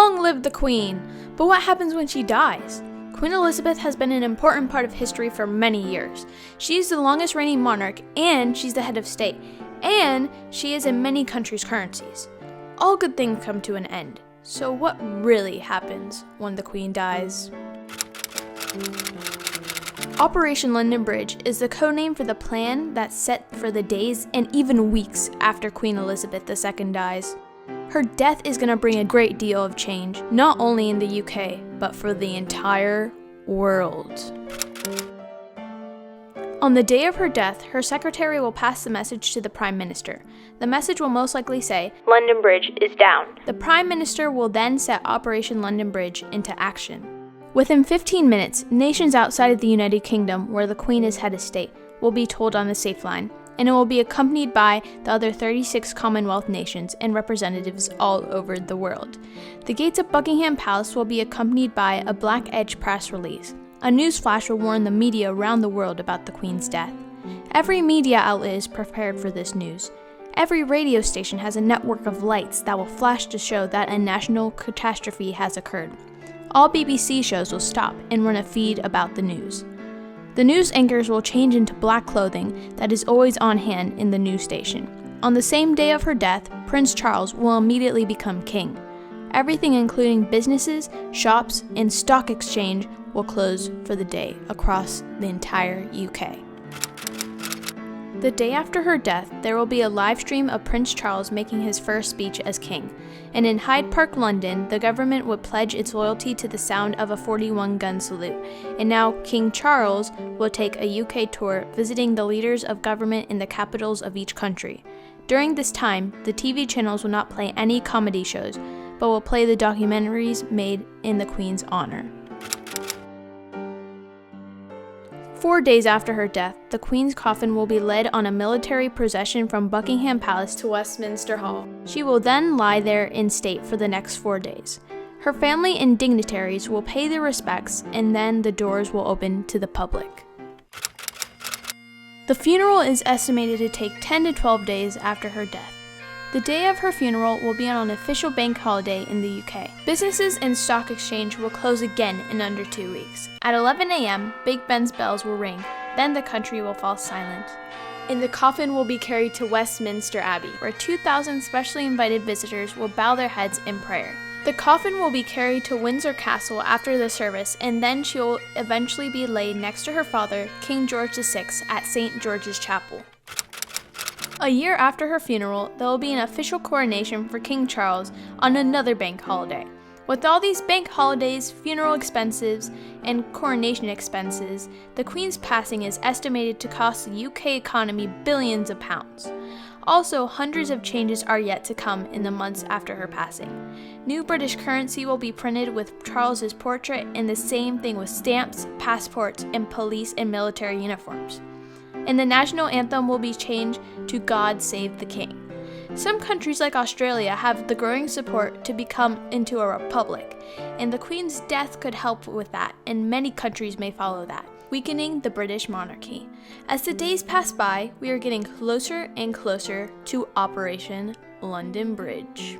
Long live the Queen! But what happens when she dies? Queen Elizabeth has been an important part of history for many years. She is the longest reigning monarch, and she's the head of state, and she is in many countries' currencies. All good things come to an end. So what really happens when the Queen dies? Operation London Bridge is the codename for the plan that's set for the days and even weeks after Queen Elizabeth II dies. Her death is going to bring a great deal of change, not only in the UK, but for the entire world. On the day of her death, her secretary will pass the message to the Prime Minister. The message will most likely say, "London Bridge is down." The Prime Minister will then set Operation London Bridge into action. Within 15 minutes, nations outside of the United Kingdom, where the Queen is head of state, will be told on the safe line, and it will be accompanied by the other 36 Commonwealth nations and representatives all over the world. The gates of Buckingham Palace will be accompanied by a black edge press release. A news flash will warn the media around the world about the Queen's death. Every media outlet is prepared for this news. Every radio station has a network of lights that will flash to show that a national catastrophe has occurred. All BBC shows will stop and run a feed about the news. The news anchors will change into black clothing that is always on hand in the news station. On the same day of her death, Prince Charles will immediately become king. Everything including businesses, shops, and stock exchange will close for the day across the entire UK. The day after her death, there will be a live stream of Prince Charles making his first speech as king, and in Hyde Park, London, the government would pledge its loyalty to the sound of a 41-gun salute, and now King Charles will take a UK tour visiting the leaders of government in the capitals of each country. During this time, the TV channels will not play any comedy shows, but will play the documentaries made in the Queen's honor. 4 days after her death, the Queen's coffin will be led on a military procession from Buckingham Palace to Westminster Hall. She will then lie there in state for the next 4 days. Her family and dignitaries will pay their respects, and then the doors will open to the public. The funeral is estimated to take 10 to 12 days after her death. The day of her funeral will be on an official bank holiday in the UK. Businesses and stock exchange will close again in under 2 weeks. At 11 a.m., Big Ben's bells will ring, then the country will fall silent. And the coffin will be carried to Westminster Abbey, where 2,000 specially invited visitors will bow their heads in prayer. The coffin will be carried to Windsor Castle after the service, and then she will eventually be laid next to her father, King George VI, at St. George's Chapel. A year after her funeral, there will be an official coronation for King Charles on another bank holiday. With all these bank holidays, funeral expenses, and coronation expenses, the Queen's passing is estimated to cost the UK economy billions of pounds. Also, hundreds of changes are yet to come in the months after her passing. New British currency will be printed with Charles's portrait, and the same thing with stamps, passports, and police and military uniforms. And the national anthem will be changed to God Save the King. Some countries like Australia have the growing support to become into a republic, and the Queen's death could help with that, and many countries may follow that, weakening the British monarchy. As the days pass by, we are getting closer and closer to Operation London Bridge.